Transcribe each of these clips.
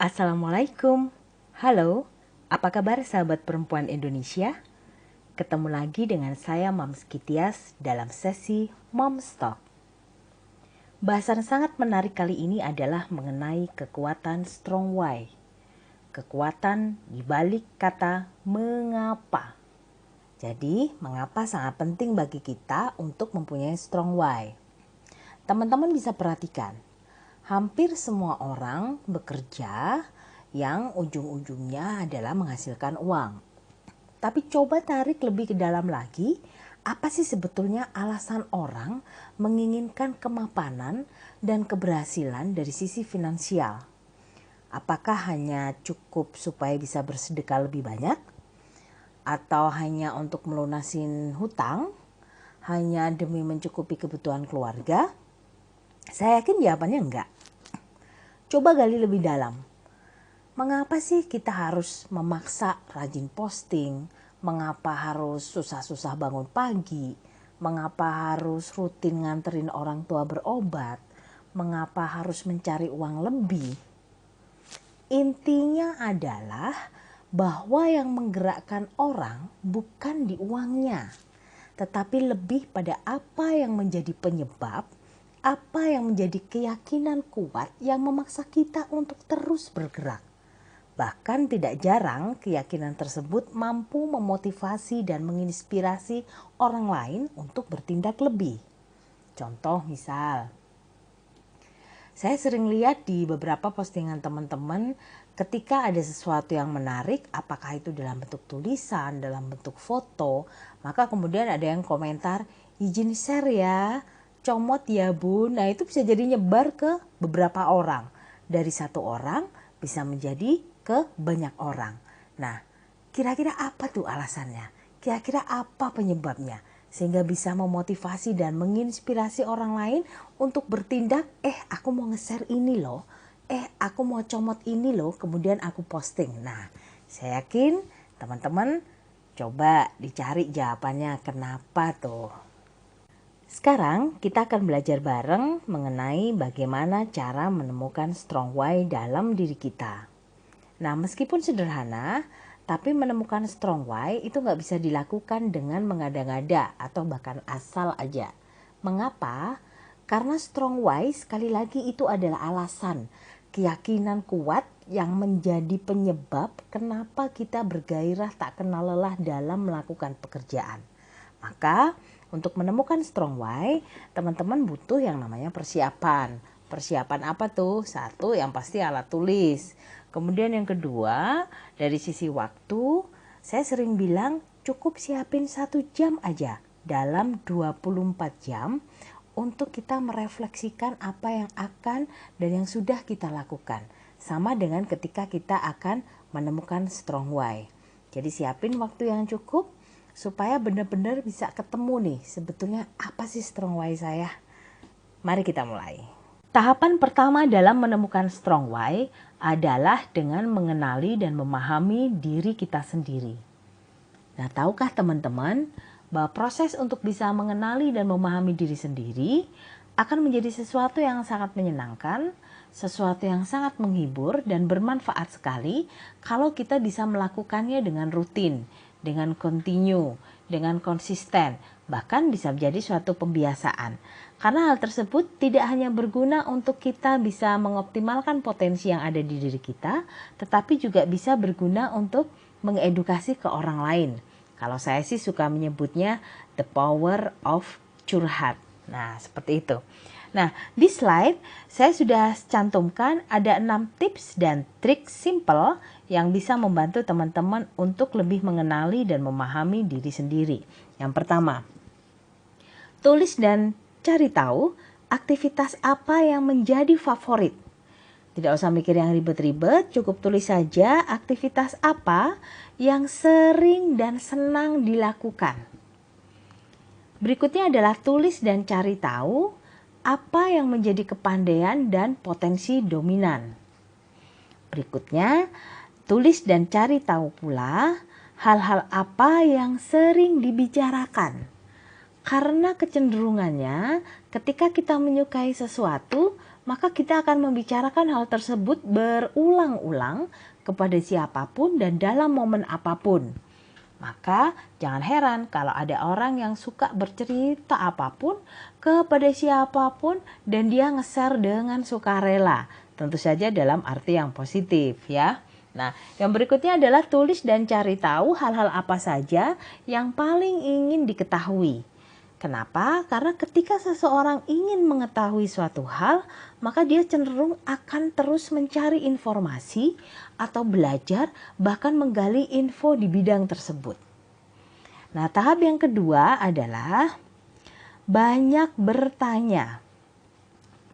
Assalamualaikum. Halo, apa kabar sahabat perempuan Indonesia? Ketemu lagi dengan saya Moms Kitias dalam sesi Moms Talk. Bahasan sangat menarik kali ini adalah mengenai kekuatan strong why. Kekuatan di balik kata mengapa. Jadi, mengapa sangat penting bagi kita untuk mempunyai strong why. Teman-teman bisa perhatikan, hampir semua orang bekerja yang ujung-ujungnya adalah menghasilkan uang. Tapi coba tarik lebih ke dalam lagi, apa sih sebetulnya alasan orang menginginkan kemapanan dan keberhasilan dari sisi finansial? Apakah hanya cukup supaya bisa bersedekah lebih banyak? Atau hanya untuk melunasin hutang? Hanya demi mencukupi kebutuhan keluarga? Saya yakin jawabannya enggak. Coba gali lebih dalam. Mengapa sih kita harus memaksa rajin posting? Mengapa harus susah-susah bangun pagi? Mengapa harus rutin nganterin orang tua berobat? Mengapa harus mencari uang lebih? Intinya adalah bahwa yang menggerakkan orang bukan di uangnya, tetapi lebih pada apa yang menjadi penyebab, apa yang menjadi keyakinan kuat yang memaksa kita untuk terus bergerak. Bahkan tidak jarang keyakinan tersebut mampu memotivasi dan menginspirasi orang lain untuk bertindak lebih. Contoh misal, saya sering lihat di beberapa postingan teman-teman ketika ada sesuatu yang menarik, apakah itu dalam bentuk tulisan, dalam bentuk foto, maka kemudian ada yang komentar, izin share ya, comot ya bun. Nah itu bisa jadi nyebar ke beberapa orang. Dari satu orang bisa menjadi ke banyak orang. Nah kira-kira apa tuh alasannya? Kira-kira apa penyebabnya? Sehingga bisa memotivasi dan menginspirasi orang lain untuk bertindak, aku mau nge-share ini loh, aku mau comot ini loh, kemudian aku posting. Nah saya yakin teman-teman coba dicari jawabannya kenapa tuh. Sekarang kita akan belajar bareng mengenai bagaimana cara menemukan strong why dalam diri kita. Nah meskipun sederhana, tapi menemukan strong why itu gak bisa dilakukan dengan mengada-ngada atau bahkan asal aja. Mengapa? Karena strong why sekali lagi itu adalah alasan, keyakinan kuat yang menjadi penyebab kenapa kita bergairah tak kenal lelah dalam melakukan pekerjaan. Maka untuk menemukan strong why, teman-teman butuh yang namanya persiapan. Persiapan apa tuh? Satu, yang pasti alat tulis. Kemudian yang kedua, dari sisi waktu, saya sering bilang cukup siapin 1 jam aja dalam 24 jam untuk kita merefleksikan apa yang akan dan yang sudah kita lakukan. Sama dengan ketika kita akan menemukan strong why. Jadi siapin waktu yang cukup supaya benar-benar bisa ketemu nih sebetulnya apa sih strong why saya. Mari kita mulai. Tahapan pertama dalam menemukan strong why adalah dengan mengenali dan memahami diri kita sendiri. Nah, tahukah teman-teman bahwa proses untuk bisa mengenali dan memahami diri sendiri akan menjadi sesuatu yang sangat menyenangkan, sesuatu yang sangat menghibur dan bermanfaat sekali kalau kita bisa melakukannya dengan rutin, dengan continue, dengan konsisten, bahkan bisa menjadi suatu pembiasaan. Karena hal tersebut tidak hanya berguna untuk kita bisa mengoptimalkan potensi yang ada di diri kita, tetapi juga bisa berguna untuk mengedukasi ke orang lain. Kalau saya sih suka menyebutnya the power of curhat. Nah, seperti itu. Nah, di slide saya sudah cantumkan ada 6 tips dan trik simple yang bisa membantu teman-teman untuk lebih mengenali dan memahami diri sendiri. Yang pertama, tulis dan cari tahu aktivitas apa yang menjadi favorit. Tidak usah mikir yang ribet-ribet, cukup tulis saja aktivitas apa yang sering dan senang dilakukan. Berikutnya adalah tulis dan cari tahu apa yang menjadi kepandaian dan potensi dominan. Berikutnya, tulis dan cari tahu pula hal-hal apa yang sering dibicarakan. Karena kecenderungannya ketika kita menyukai sesuatu, maka kita akan membicarakan hal tersebut berulang-ulang kepada siapapun dan dalam momen apapun. Maka jangan heran kalau ada orang yang suka bercerita apapun kepada siapapun dan dia nge-share dengan sukarela. Tentu saja dalam arti yang positif ya. Nah, yang berikutnya adalah tulis dan cari tahu hal-hal apa saja yang paling ingin diketahui. Kenapa? Karena ketika seseorang ingin mengetahui suatu hal, maka dia cenderung akan terus mencari informasi atau belajar, bahkan menggali info di bidang tersebut. Nah, tahap yang kedua adalah banyak bertanya.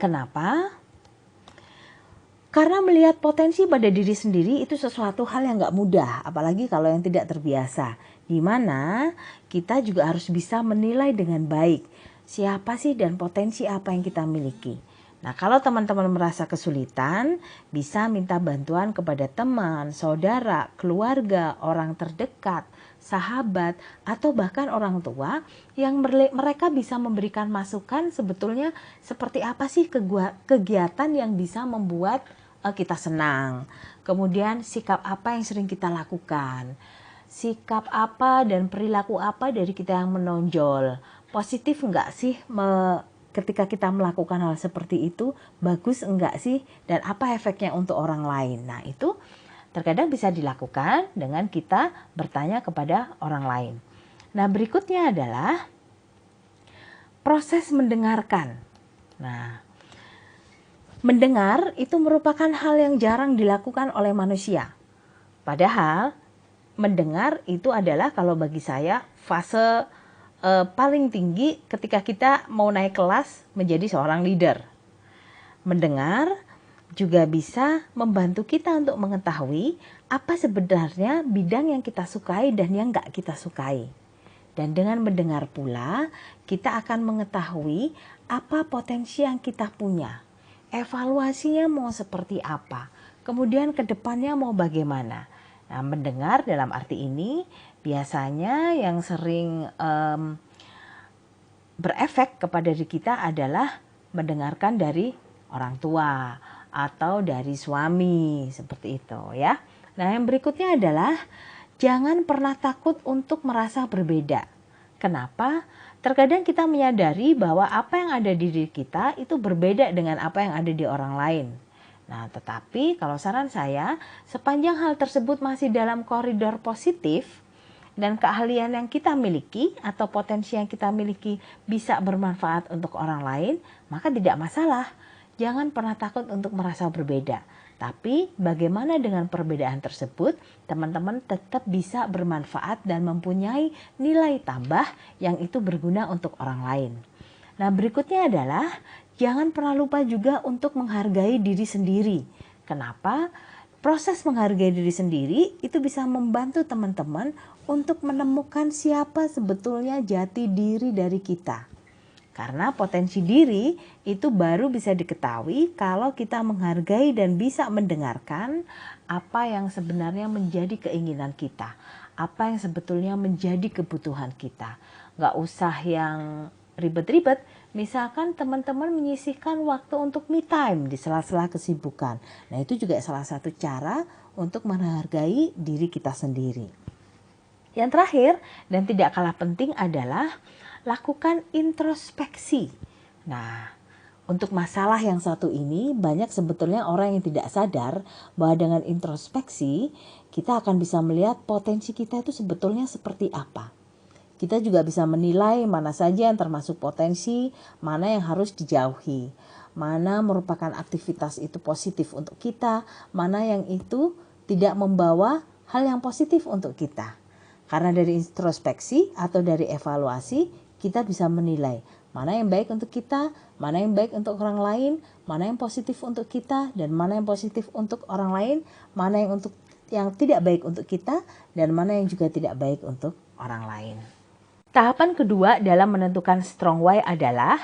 Kenapa? Karena melihat potensi pada diri sendiri itu sesuatu hal yang gak mudah, apalagi kalau yang tidak terbiasa. Di mana kita juga harus bisa menilai dengan baik siapa sih dan potensi apa yang kita miliki. Nah, kalau teman-teman merasa kesulitan, bisa minta bantuan kepada teman, saudara, keluarga, orang terdekat, sahabat, atau bahkan orang tua yang mereka bisa memberikan masukan sebetulnya seperti apa sih kegiatan yang bisa membuat kita senang. Kemudian sikap apa yang sering kita lakukan. Sikap apa dan perilaku apa dari kita yang menonjol. Positif enggak sih ketika kita melakukan hal seperti itu? Bagus enggak sih? Dan apa efeknya untuk orang lain? Nah, itu terkadang bisa dilakukan dengan kita bertanya kepada orang lain. Nah, berikutnya adalah proses mendengarkan. Nah, mendengar itu merupakan hal yang jarang dilakukan oleh manusia. Padahal mendengar itu adalah kalau bagi saya fase paling tinggi ketika kita mau naik kelas menjadi seorang leader. Mendengar juga bisa membantu kita untuk mengetahui apa sebenarnya bidang yang kita sukai dan yang gak kita sukai. Dan dengan mendengar pula, kita akan mengetahui apa potensi yang kita punya. Evaluasinya mau seperti apa. Kemudian ke depannya mau bagaimana. Nah, mendengar dalam arti ini biasanya yang sering berefek kepada diri kita adalah mendengarkan dari orang tua atau dari suami, seperti itu ya. Nah, yang berikutnya adalah jangan pernah takut untuk merasa berbeda. Kenapa? Terkadang kita menyadari bahwa apa yang ada di diri kita itu berbeda dengan apa yang ada di orang lain. Nah, tetapi kalau saran saya, sepanjang hal tersebut masih dalam koridor positif dan keahlian yang kita miliki atau potensi yang kita miliki bisa bermanfaat untuk orang lain, maka tidak masalah. Jangan pernah takut untuk merasa berbeda. Tapi bagaimana dengan perbedaan tersebut, teman-teman tetap bisa bermanfaat dan mempunyai nilai tambah yang itu berguna untuk orang lain. Nah, berikutnya adalah jangan pernah lupa juga untuk menghargai diri sendiri. Kenapa? Proses menghargai diri sendiri itu bisa membantu teman-teman untuk menemukan siapa sebetulnya jati diri dari kita. Karena potensi diri itu baru bisa diketahui kalau kita menghargai dan bisa mendengarkan apa yang sebenarnya menjadi keinginan kita. Apa yang sebetulnya menjadi kebutuhan kita. Gak usah yang ribet-ribet. Misalkan teman-teman menyisihkan waktu untuk me time di sela-sela kesibukan. Nah, itu juga salah satu cara untuk menghargai diri kita sendiri. Yang terakhir dan tidak kalah penting adalah lakukan introspeksi. Nah, untuk masalah yang satu ini banyak sebetulnya orang yang tidak sadar bahwa dengan introspeksi kita akan bisa melihat potensi kita itu sebetulnya seperti apa. Kita juga bisa menilai mana saja yang termasuk potensi, mana yang harus dijauhi, mana merupakan aktivitas itu positif untuk kita, mana yang itu tidak membawa hal yang positif untuk kita. Karena dari introspeksi atau dari evaluasi, kita bisa menilai mana yang baik untuk kita, mana yang baik untuk orang lain, mana yang positif untuk kita, dan mana yang positif untuk orang lain, mana yang tidak baik untuk kita, dan mana yang juga tidak baik untuk orang lain. Tahapan kedua dalam menentukan strong why adalah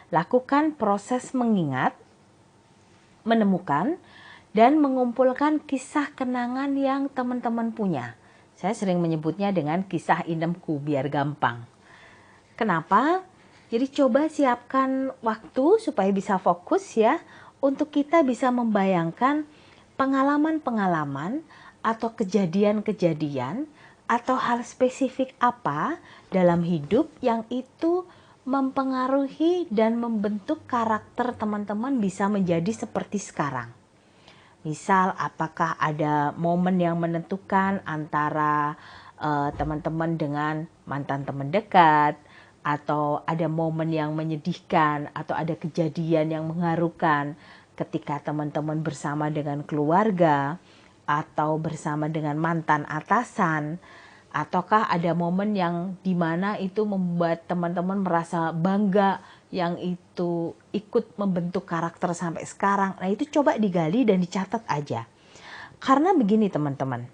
lakukan proses mengingat, menemukan, dan mengumpulkan kisah kenangan yang teman-teman punya. Saya sering menyebutnya dengan kisah inemku biar gampang. Kenapa? Jadi coba siapkan waktu supaya bisa fokus ya untuk kita bisa membayangkan pengalaman-pengalaman atau kejadian-kejadian atau hal spesifik apa dalam hidup yang itu mempengaruhi dan membentuk karakter teman-teman bisa menjadi seperti sekarang. Misal, apakah ada momen yang menentukan antara teman-teman dengan mantan teman dekat, atau ada momen yang menyedihkan, atau ada kejadian yang mengharukan ketika teman-teman bersama dengan keluarga, atau bersama dengan mantan atasan, ataukah ada momen yang dimana itu membuat teman-teman merasa bangga yang itu ikut membentuk karakter sampai sekarang. Nah, itu coba digali dan dicatat aja. Karena begini teman-teman,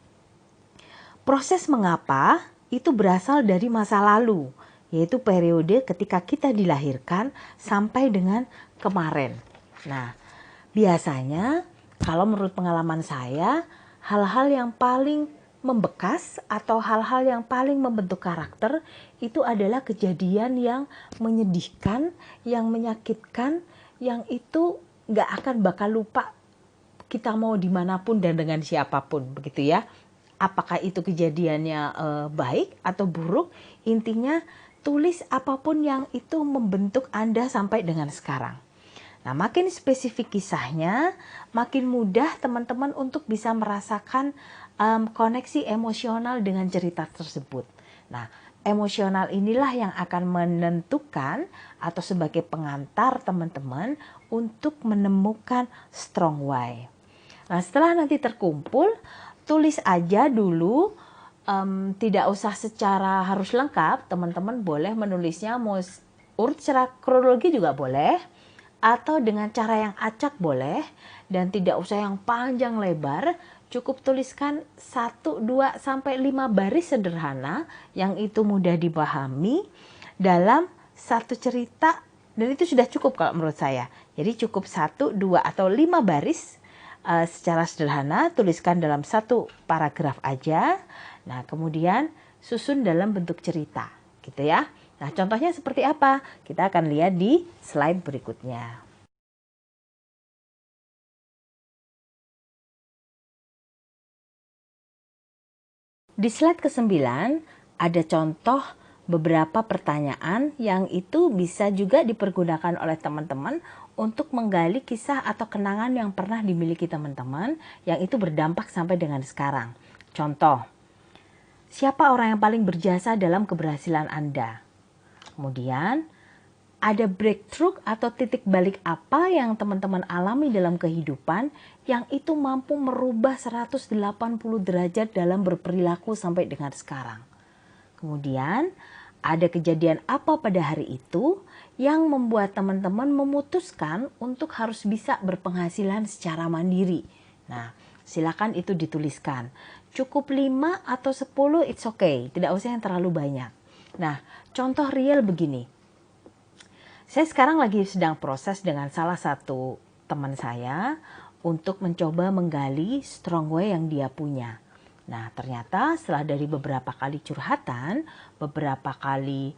proses mengapa itu berasal dari masa lalu, yaitu periode ketika kita dilahirkan sampai dengan kemarin. Nah, biasanya kalau menurut pengalaman saya, hal-hal yang paling membekas atau hal-hal yang paling membentuk karakter itu adalah kejadian yang menyedihkan, yang menyakitkan, yang itu gak akan bakal lupa kita mau dimanapun dan dengan siapapun, begitu ya. Apakah itu kejadiannya baik atau buruk, intinya tulis apapun yang itu membentuk Anda sampai dengan sekarang. Nah, makin spesifik kisahnya, makin mudah teman-teman untuk bisa merasakan koneksi emosional dengan cerita tersebut. Nah, emosional inilah yang akan menentukan atau sebagai pengantar teman-teman untuk menemukan strong why. Nah, setelah nanti terkumpul, tulis aja dulu, tidak usah secara harus lengkap, teman-teman boleh menulisnya mau urut secara kronologi juga boleh, atau dengan cara yang acak boleh, dan tidak usah yang panjang lebar, cukup tuliskan 1, 2, sampai 5 baris sederhana yang itu mudah dipahami dalam satu cerita, dan itu sudah cukup kalau menurut saya. Jadi cukup 1, 2, atau 5 baris secara sederhana, tuliskan dalam satu paragraf aja. Nah, kemudian susun dalam bentuk cerita, gitu ya. Nah, contohnya seperti apa? Kita akan lihat di slide berikutnya. Di slide ke-9 ada contoh beberapa pertanyaan yang itu bisa juga dipergunakan oleh teman-teman untuk menggali kisah atau kenangan yang pernah dimiliki teman-teman yang itu berdampak sampai dengan sekarang. Contoh, siapa orang yang paling berjasa dalam keberhasilan Anda? Kemudian, ada breakthrough atau titik balik apa yang teman-teman alami dalam kehidupan yang itu mampu merubah 180 derajat dalam berperilaku sampai dengan sekarang. Kemudian, ada kejadian apa pada hari itu yang membuat teman-teman memutuskan untuk harus bisa berpenghasilan secara mandiri. Nah, silakan itu dituliskan. Cukup 5 atau 10, it's okay. Tidak usah yang terlalu banyak. Nah, contoh real begini. Saya sekarang lagi sedang proses dengan salah satu teman saya untuk mencoba menggali strong way yang dia punya. Nah, ternyata setelah dari beberapa kali curhatan, beberapa kali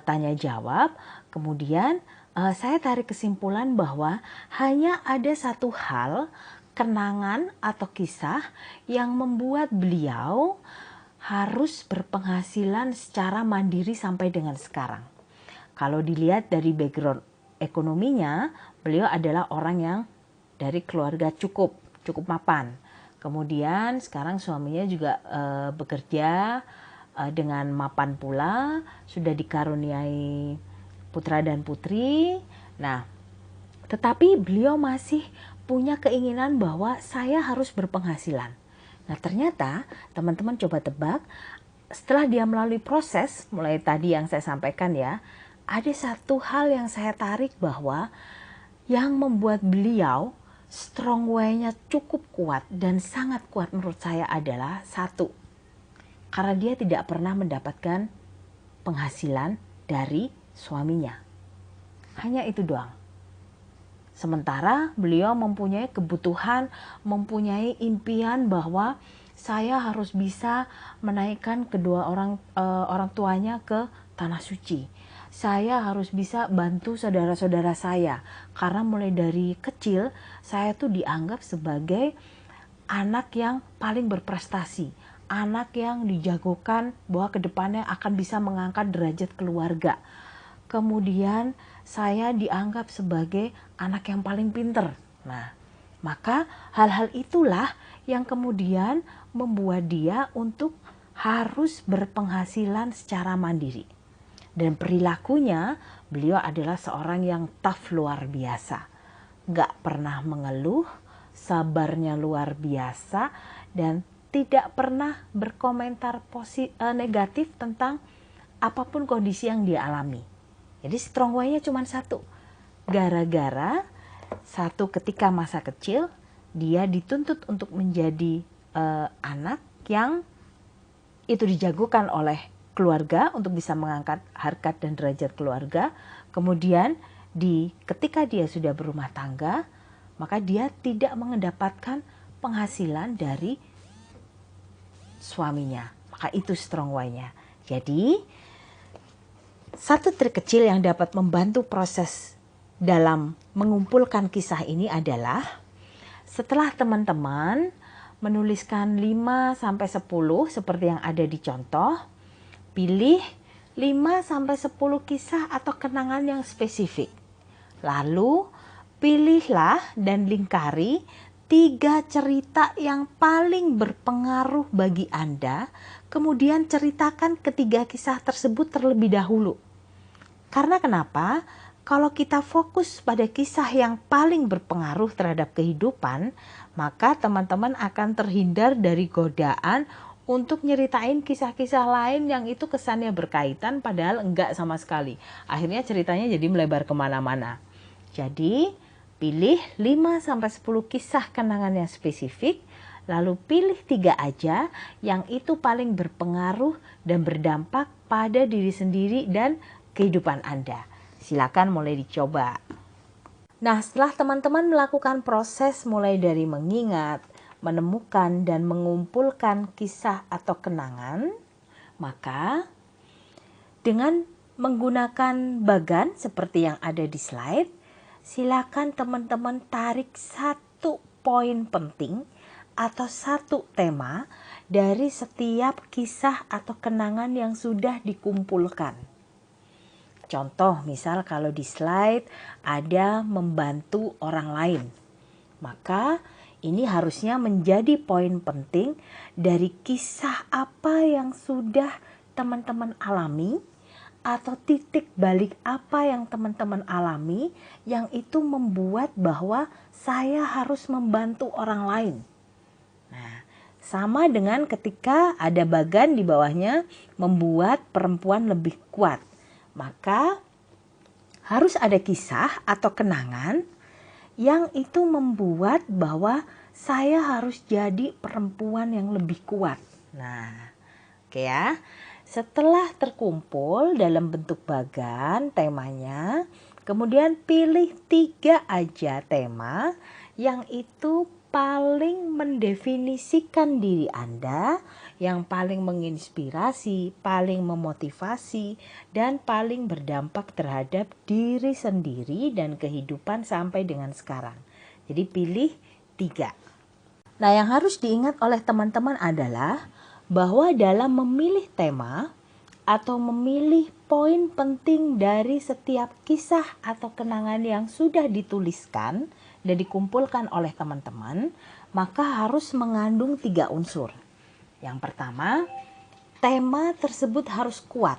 tanya jawab, kemudian saya tarik kesimpulan bahwa hanya ada satu hal, kenangan atau kisah yang membuat beliau harus berpenghasilan secara mandiri sampai dengan sekarang. Kalau dilihat dari background ekonominya, beliau adalah orang yang dari keluarga cukup mapan. Kemudian sekarang suaminya juga bekerja dengan mapan pula, sudah dikaruniai putra dan putri. Nah, tetapi beliau masih punya keinginan bahwa saya harus berpenghasilan. Nah, ternyata teman-teman coba tebak, setelah dia melalui proses, mulai tadi yang saya sampaikan ya, ada satu hal yang saya tarik bahwa yang membuat beliau strong way-nya cukup kuat dan sangat kuat menurut saya adalah satu, karena dia tidak pernah mendapatkan penghasilan dari suaminya. Hanya itu doang. Sementara beliau mempunyai kebutuhan, mempunyai impian bahwa saya harus bisa menaikkan kedua orang tuanya ke tanah suci. saya harus bisa bantu saudara-saudara saya. Karena mulai dari kecil saya tuh dianggap sebagai anak yang paling berprestasi, anak yang dijagokan bahwa kedepannya akan bisa mengangkat derajat keluarga. Kemudian saya dianggap sebagai anak yang paling pinter. Nah, maka hal-hal itulah yang kemudian membuat dia untuk harus berpenghasilan secara mandiri. Dan perilakunya, beliau adalah seorang yang tough luar biasa. Gak pernah mengeluh, sabarnya luar biasa, dan tidak pernah berkomentar negatif tentang apapun kondisi yang dia alami. Jadi strong way-nya cuma satu. Gara-gara satu ketika masa kecil, dia dituntut untuk menjadi anak yang itu dijagokan oleh keluarga untuk bisa mengangkat harkat dan derajat keluarga. Kemudian ketika dia sudah berumah tangga, maka dia tidak mendapatkan penghasilan dari suaminya. Maka itu strong way-nya. Jadi satu trik kecil yang dapat membantu proses dalam mengumpulkan kisah ini adalah setelah teman-teman menuliskan 5-10 seperti yang ada di contoh, pilih 5-10 kisah atau kenangan yang spesifik. Lalu pilihlah dan lingkari 3 cerita yang paling berpengaruh bagi Anda, kemudian ceritakan ketiga kisah tersebut terlebih dahulu. Karena kenapa? Kalau kita fokus pada kisah yang paling berpengaruh terhadap kehidupan, maka teman-teman akan terhindar dari godaan untuk nyeritain kisah-kisah lain yang itu kesannya berkaitan padahal enggak sama sekali. Akhirnya ceritanya jadi melebar kemana-mana. Jadi pilih 5-10 kisah kenangan yang spesifik, lalu pilih 3 aja yang itu paling berpengaruh dan berdampak pada diri sendiri dan kehidupan Anda. Silakan mulai dicoba. Nah, setelah teman-teman melakukan proses mulai dari mengingat, menemukan, dan mengumpulkan kisah atau kenangan, maka dengan menggunakan bagan seperti yang ada di slide, silakan teman-teman tarik satu poin penting atau satu tema dari setiap kisah atau kenangan yang sudah dikumpulkan. Contoh, misal kalau di slide ada membantu orang lain, maka ini harusnya menjadi poin penting dari kisah apa yang sudah teman-teman alami atau titik balik apa yang teman-teman alami yang itu membuat bahwa saya harus membantu orang lain. Nah, sama dengan ketika ada bagan di bawahnya membuat perempuan lebih kuat. Maka harus ada kisah atau kenangan yang itu membuat bahwa saya harus jadi perempuan yang lebih kuat. Nah, oke ya. Setelah terkumpul dalam bentuk bagan temanya, kemudian pilih 3 aja tema yang itu paling mendefinisikan diri Anda, yang paling menginspirasi, paling memotivasi, dan paling berdampak terhadap diri sendiri dan kehidupan sampai dengan sekarang. Jadi pilih 3. Nah, yang harus diingat oleh teman-teman adalah bahwa dalam memilih tema atau memilih poin penting dari setiap kisah atau kenangan yang sudah dituliskan dan dikumpulkan oleh teman-teman, maka harus mengandung 3 unsur. Yang pertama, tema tersebut harus kuat.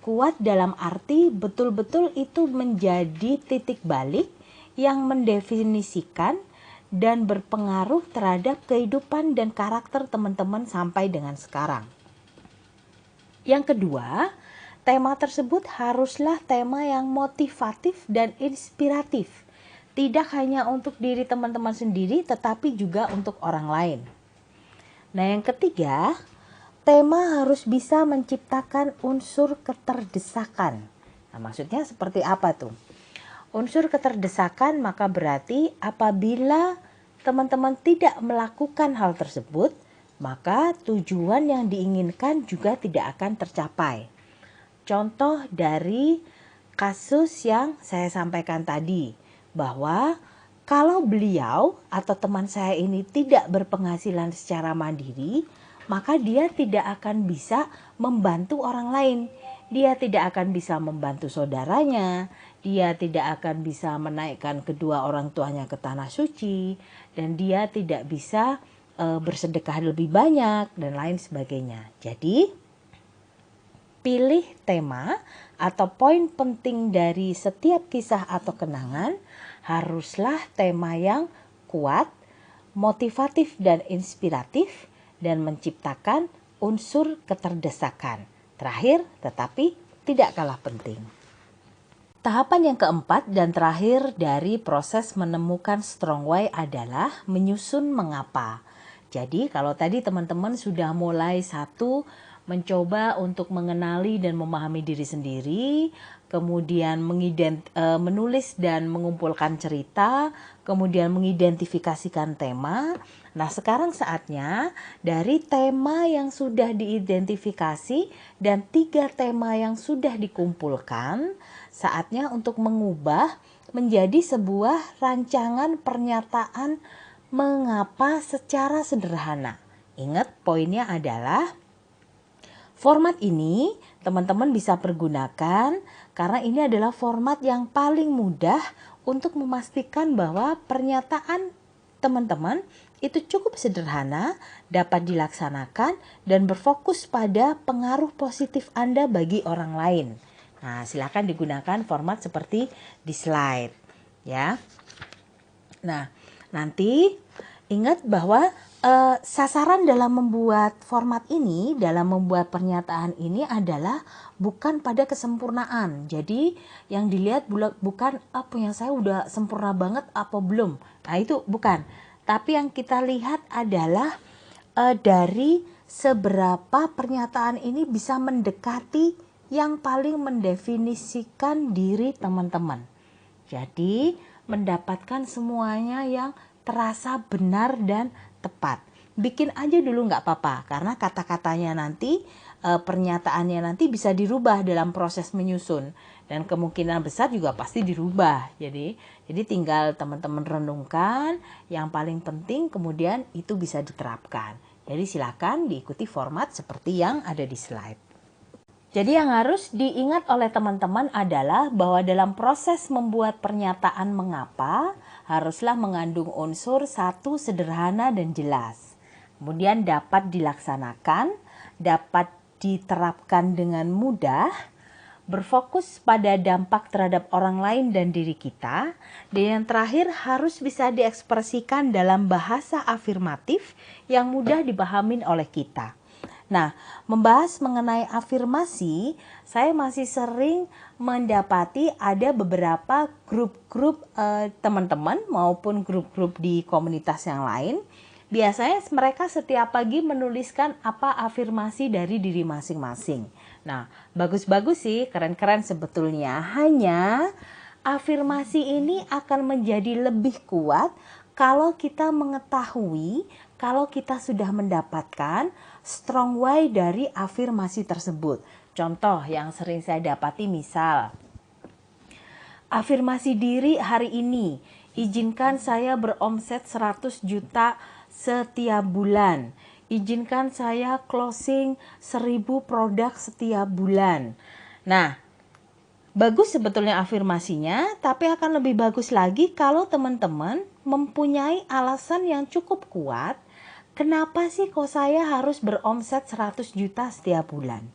Kuat dalam arti betul-betul itu menjadi titik balik yang mendefinisikan dan berpengaruh terhadap kehidupan dan karakter teman-teman sampai dengan sekarang. Yang kedua, tema tersebut haruslah tema yang motivatif dan inspiratif. Tidak hanya untuk diri teman-teman sendiri, tetapi juga untuk orang lain. Nah, yang ketiga, tema harus bisa menciptakan unsur keterdesakan. Nah, maksudnya seperti apa tuh? Unsur keterdesakan maka berarti apabila teman-teman tidak melakukan hal tersebut, maka tujuan yang diinginkan juga tidak akan tercapai. Contoh dari kasus yang saya sampaikan tadi, bahwa kalau beliau atau teman saya ini tidak berpenghasilan secara mandiri, maka dia tidak akan bisa membantu orang lain. Dia tidak akan bisa membantu saudaranya, dia tidak akan bisa menaikkan kedua orang tuanya ke tanah suci, dan dia tidak bisa bersedekah lebih banyak dan lain sebagainya. Jadi, pilih tema atau poin penting dari setiap kisah atau kenangan haruslah tema yang kuat, motivatif dan inspiratif, dan menciptakan unsur keterdesakan. Terakhir tetapi tidak kalah penting. Tahapan yang keempat dan terakhir dari proses menemukan strong why adalah menyusun mengapa. Jadi kalau tadi teman-teman sudah mulai mencoba untuk mengenali dan memahami diri sendiri, kemudian menulis dan mengumpulkan cerita, kemudian mengidentifikasikan tema. Nah, sekarang saatnya dari tema yang sudah diidentifikasi dan 3 tema yang sudah dikumpulkan, saatnya untuk mengubah menjadi sebuah rancangan pernyataan mengapa secara sederhana. Ingat, poinnya adalah format ini teman-teman bisa pergunakan karena ini adalah format yang paling mudah untuk memastikan bahwa pernyataan teman-teman itu cukup sederhana, dapat dilaksanakan, dan berfokus pada pengaruh positif Anda bagi orang lain. Nah, silakan digunakan format seperti di slide, ya. Nah, nanti ingat bahwa sasaran dalam membuat format ini, dalam membuat pernyataan ini adalah bukan pada kesempurnaan. Jadi yang dilihat bukan apa yang saya udah sempurna banget apa belum. Nah, itu bukan. Tapi yang kita lihat adalah dari seberapa pernyataan ini bisa mendekati yang paling mendefinisikan diri teman-teman. Jadi mendapatkan semuanya yang terasa benar dan tepat. Bikin aja dulu nggak apa-apa, karena kata-katanya nanti, pernyataannya nanti bisa dirubah dalam proses menyusun, dan kemungkinan besar juga pasti dirubah. Jadi tinggal teman-teman renungkan, yang paling penting kemudian itu bisa diterapkan. Jadi silakan diikuti format seperti yang ada di slide. Jadi yang harus diingat oleh teman-teman adalah bahwa dalam proses membuat pernyataan mengapa haruslah mengandung unsur 1 sederhana dan jelas. Kemudian dapat dilaksanakan, dapat diterapkan dengan mudah, berfokus pada dampak terhadap orang lain dan diri kita, dan yang terakhir harus bisa diekspresikan dalam bahasa afirmatif yang mudah dipahami oleh kita. Nah, membahas mengenai afirmasi, saya masih sering mendapati ada beberapa grup-grup teman-teman maupun grup-grup di komunitas yang lain. Biasanya mereka setiap pagi menuliskan apa afirmasi dari diri masing-masing. Nah, bagus-bagus sih, keren-keren sebetulnya. Hanya afirmasi ini akan menjadi lebih kuat kalau kita mengetahui, kalau kita sudah mendapatkan strong why dari afirmasi tersebut. Contoh yang sering saya dapati misal, afirmasi diri hari ini, izinkan saya beromset 100 juta setiap bulan. Izinkan saya closing 1000 produk setiap bulan. Nah, bagus sebetulnya afirmasinya, tapi akan lebih bagus lagi kalau teman-teman mempunyai alasan yang cukup kuat. Kenapa sih kok saya harus beromset 100 juta setiap bulan?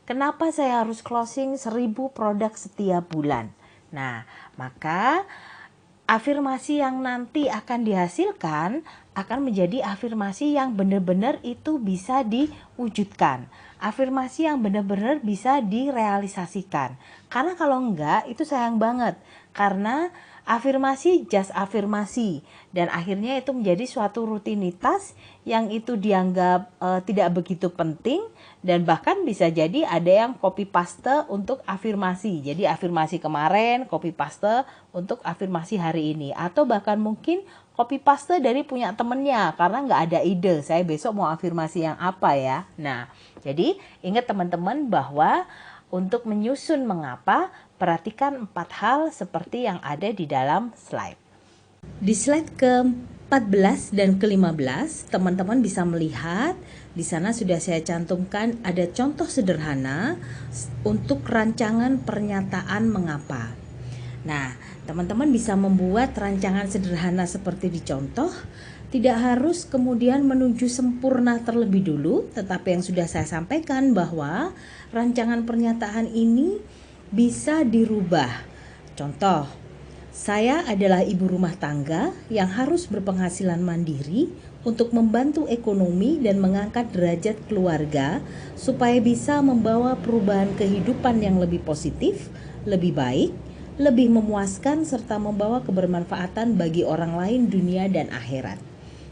Kenapa saya harus closing 1000 produk setiap bulan? Nah, maka afirmasi yang nanti akan dihasilkan akan menjadi afirmasi yang benar-benar itu bisa diwujudkan. Afirmasi yang benar-benar bisa direalisasikan. Karena kalau enggak itu sayang banget. Karena afirmasi just afirmasi, dan akhirnya itu menjadi suatu rutinitas yang itu dianggap tidak begitu penting, dan bahkan bisa jadi ada yang copy paste untuk afirmasi. Jadi afirmasi kemarin copy paste untuk afirmasi hari ini, atau bahkan mungkin copy paste dari punya temennya karena nggak ada ide, saya besok mau afirmasi yang apa ya. Nah, jadi ingat teman-teman bahwa untuk menyusun mengapa, Perhatikan 4 hal seperti yang ada di dalam slide. Di slide ke-14 dan ke-15, teman-teman bisa melihat di sana sudah saya cantumkan ada contoh sederhana untuk rancangan pernyataan mengapa. Nah, teman-teman bisa membuat rancangan sederhana seperti di contoh. Tidak harus kemudian menuju sempurna terlebih dulu, tetapi yang sudah saya sampaikan bahwa rancangan pernyataan ini bisa dirubah. Contoh, saya adalah ibu rumah tangga yang harus berpenghasilan mandiri untuk membantu ekonomi dan mengangkat derajat keluarga supaya bisa membawa perubahan kehidupan yang lebih positif, lebih baik, lebih memuaskan serta membawa kebermanfaatan bagi orang lain, dunia dan akhirat.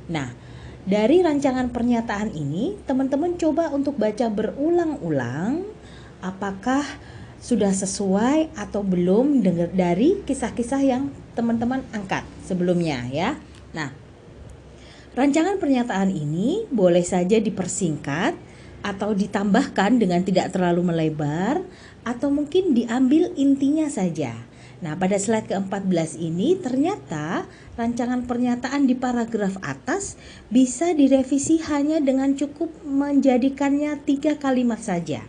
Nah, dari rancangan pernyataan ini, teman-teman coba untuk baca berulang-ulang apakah sudah sesuai atau belum dari kisah-kisah yang teman-teman angkat sebelumnya ya. Nah, rancangan pernyataan ini boleh saja dipersingkat atau ditambahkan dengan tidak terlalu melebar atau mungkin diambil intinya saja. Nah, pada slide ke-14 ini ternyata rancangan pernyataan di paragraf atas bisa direvisi hanya dengan cukup menjadikannya 3 kalimat saja.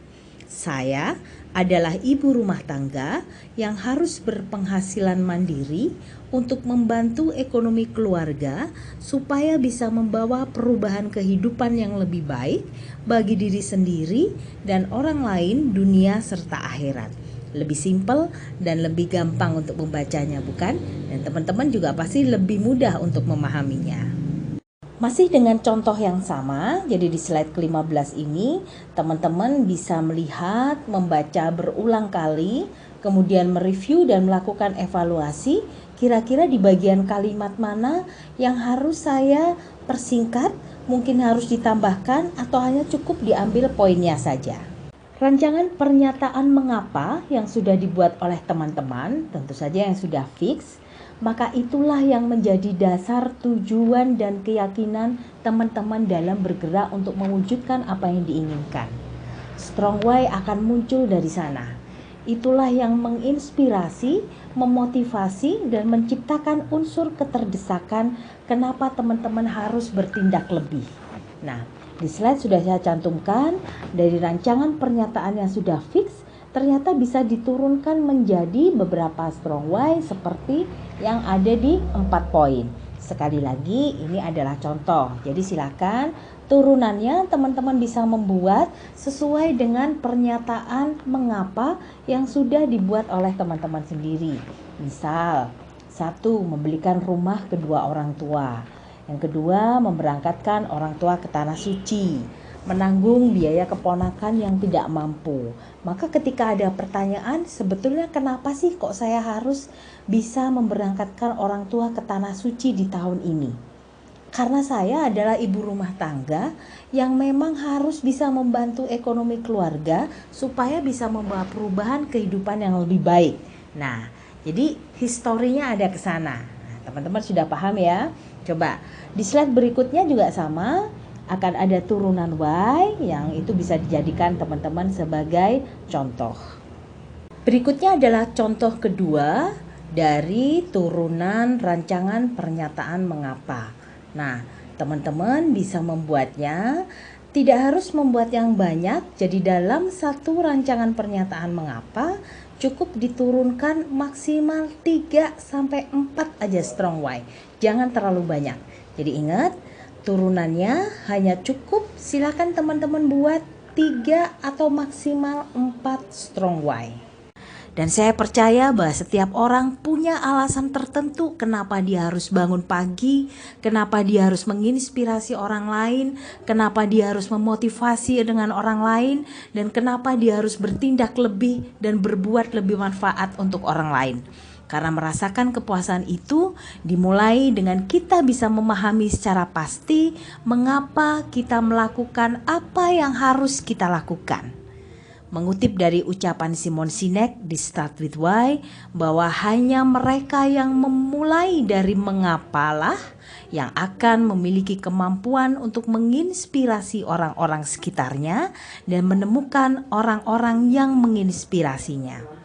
Saya adalah ibu rumah tangga yang harus berpenghasilan mandiri untuk membantu ekonomi keluarga supaya bisa membawa perubahan kehidupan yang lebih baik bagi diri sendiri dan orang lain, dunia serta akhirat. Lebih simpel dan lebih gampang untuk membacanya, bukan? Dan teman-teman juga pasti lebih mudah untuk memahaminya. Masih dengan contoh yang sama, jadi di slide ke-15 ini teman-teman bisa melihat, membaca berulang kali, kemudian mereview dan melakukan evaluasi kira-kira di bagian kalimat mana yang harus saya persingkat, mungkin harus ditambahkan atau hanya cukup diambil poinnya saja. Rancangan pernyataan mengapa yang sudah dibuat oleh teman-teman, tentu saja yang sudah fix, maka itulah yang menjadi dasar tujuan dan keyakinan teman-teman dalam bergerak untuk mewujudkan apa yang diinginkan. Strong Why akan muncul dari sana. Itulah yang menginspirasi, memotivasi, dan menciptakan unsur keterdesakan kenapa teman-teman harus bertindak lebih. Nah, di slide sudah saya cantumkan dari rancangan pernyataan yang sudah fix, ternyata bisa diturunkan menjadi beberapa strong why seperti yang ada di 4 poin. Sekali lagi ini adalah contoh. Jadi silakan turunannya teman-teman bisa membuat sesuai dengan pernyataan mengapa yang sudah dibuat oleh teman-teman sendiri. Misal, 1. Membelikan rumah kedua orang tua. Yang kedua, memberangkatkan orang tua ke tanah suci, menanggung biaya keponakan yang tidak mampu. Maka ketika ada pertanyaan, sebetulnya kenapa sih kok saya harus bisa memberangkatkan orang tua ke tanah suci di tahun ini? Karena saya adalah ibu rumah tangga yang memang harus bisa membantu ekonomi keluarga supaya bisa membawa perubahan kehidupan yang lebih baik. Nah, jadi historinya ada ke sana. Nah, teman-teman sudah paham ya? Coba di slide berikutnya juga sama, akan ada turunan why yang itu bisa dijadikan teman-teman sebagai contoh. Berikutnya adalah contoh kedua dari turunan rancangan pernyataan mengapa. Nah, teman-teman bisa membuatnya, tidak harus membuat yang banyak. Jadi dalam satu rancangan pernyataan mengapa cukup diturunkan maksimal 3-4 aja strong why. Jangan terlalu banyak. Jadi ingat, turunannya hanya cukup, silakan teman-teman buat 3 atau maksimal 4 strong why. Dan saya percaya bahwa setiap orang punya alasan tertentu kenapa dia harus bangun pagi, kenapa dia harus menginspirasi orang lain, kenapa dia harus memotivasi dengan orang lain, dan kenapa dia harus bertindak lebih dan berbuat lebih manfaat untuk orang lain. Karena merasakan kepuasan itu dimulai dengan kita bisa memahami secara pasti mengapa kita melakukan apa yang harus kita lakukan. Mengutip dari ucapan Simon Sinek di Start With Why, bahwa hanya mereka yang memulai dari mengapalah yang akan memiliki kemampuan untuk menginspirasi orang-orang sekitarnya dan menemukan orang-orang yang menginspirasinya.